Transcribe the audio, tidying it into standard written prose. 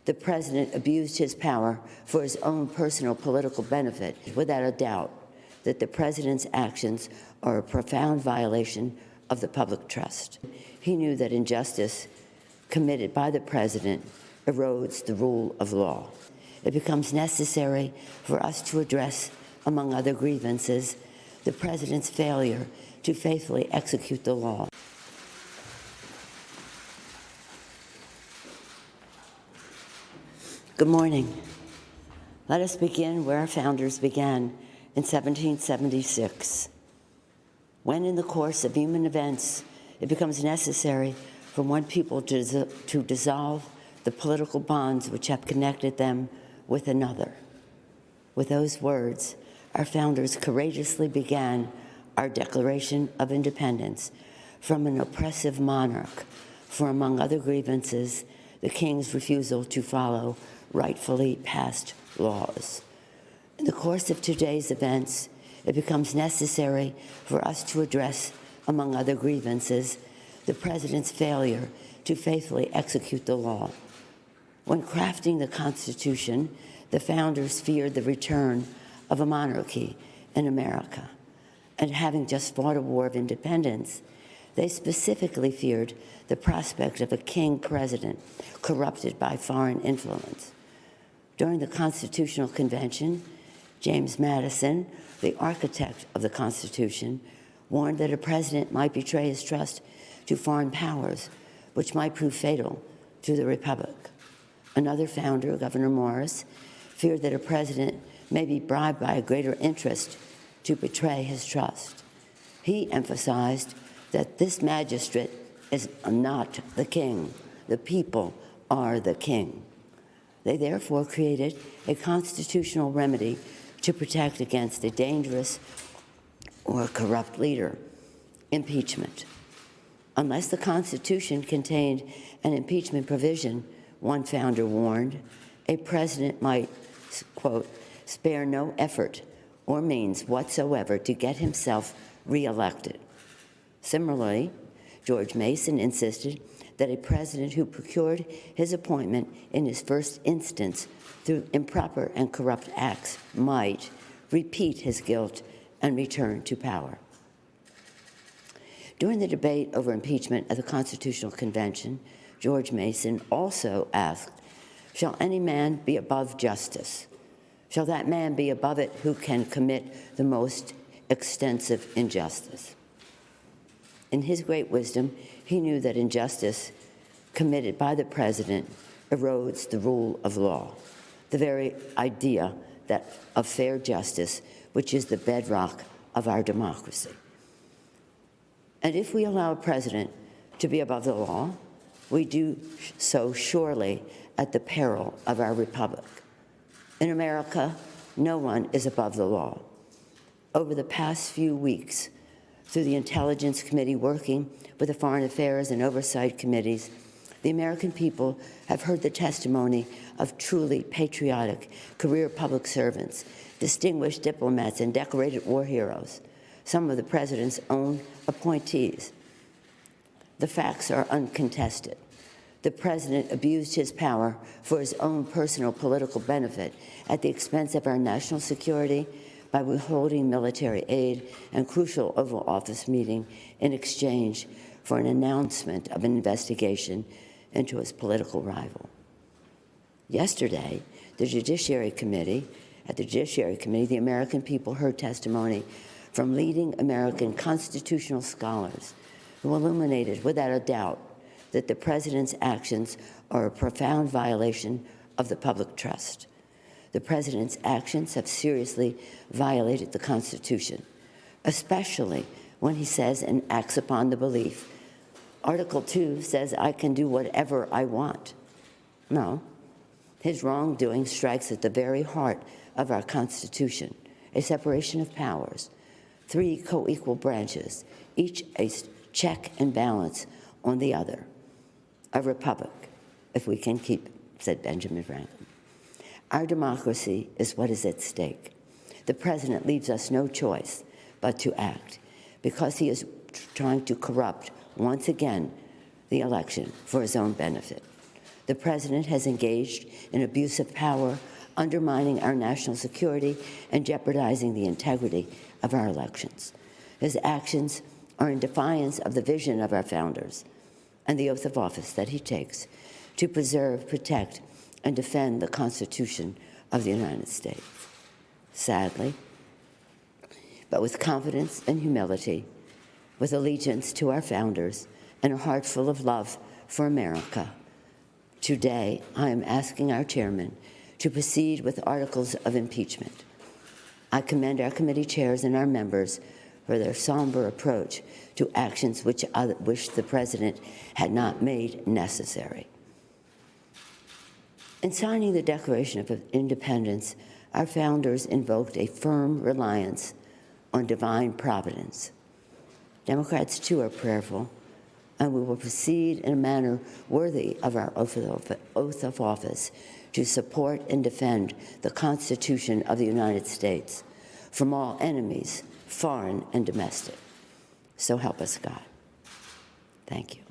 The president abused his power for his own personal political benefit, without a doubt that the president's actions are a profound violation of the public trust. He knew that injustice committed by the president erodes the rule of law. It becomes necessary for us to address, among other grievances, the president's failure to faithfully execute the law. Good morning. Let us begin where our founders began in 1776, when in the course of human events it becomes necessary for one people to dissolve the political bonds which have connected them with another. With those words, our founders courageously began our Declaration of Independence from an oppressive monarch for, among other grievances, the king's refusal to follow rightfully passed laws. In the course of today's events, it becomes necessary for us to address, among other grievances, the president's failure to faithfully execute the law. When crafting the Constitution, the founders feared the return of a monarchy in America. And having just fought a war of independence, they specifically feared the prospect of a king president corrupted by foreign influence. During the Constitutional Convention, James Madison, the architect of the Constitution, warned that a president might betray his trust to foreign powers, which might prove fatal to the Republic. Another founder, Governor Morris, feared that a president may be bribed by a greater interest to betray his trust. He emphasized that this magistrate is not the king. The people are the king. They therefore created a constitutional remedy to protect against a dangerous or corrupt leader: impeachment. Unless the Constitution contained an impeachment provision, one founder warned, a president might, quote, spare no effort or means whatsoever to get himself reelected. Similarly, George Mason insisted that a president who procured his appointment in his first instance through improper and corrupt acts might repeat his guilt and return to power. During the debate over impeachment at the Constitutional Convention, George Mason also asked, "Shall any man be above justice? Shall that man be above it who can commit the most extensive injustice?" In his great wisdom, he knew that injustice committed by the president erodes the rule of law, the very idea of fair justice, which is the bedrock of our democracy. And if we allow a president to be above the law, we do so surely at the peril of our republic. In America, no one is above the law. Over the past few weeks, through the Intelligence Committee working with the Foreign Affairs and Oversight Committees, the American people have heard the testimony of truly patriotic career public servants, distinguished diplomats, and decorated war heroes, some of the president's own appointees. The facts are uncontested. The president abused his power for his own personal political benefit at the expense of our national security by withholding military aid and crucial Oval Office meeting in exchange for an announcement of an investigation into his political rival. Yesterday, at the Judiciary Committee, the American people heard testimony from leading American constitutional scholars who illuminated without a doubt that the president's actions are a profound violation of the public trust. The president's actions have seriously violated the Constitution, especially when he says and acts upon the belief. Article 2 says, I can do whatever I want. No, his wrongdoing strikes at the very heart of our Constitution, a separation of powers, 3 co-equal branches, each a check and balance on the other. A republic, if we can keep it, said Benjamin Franklin. Our democracy is what is at stake. The president leaves us no choice but to act, because he is trying to corrupt, once again, the election for his own benefit. The president has engaged in abuse of power, undermining our national security and jeopardizing the integrity of our elections. His actions are in defiance of the vision of our founders and the oath of office that he takes to preserve, protect, and defend the Constitution of the United States. Sadly, but with confidence and humility, with allegiance to our founders and a heart full of love for America, today I am asking our chairman to proceed with articles of impeachment. I commend our committee chairs and our members for their somber approach to actions which I wish the president had not made necessary. In signing the Declaration of Independence, our founders invoked a firm reliance on divine providence. Democrats, too, are prayerful, and we will proceed in a manner worthy of our oath of office to support and defend the Constitution of the United States from all enemies, foreign and domestic. So help us God. Thank you.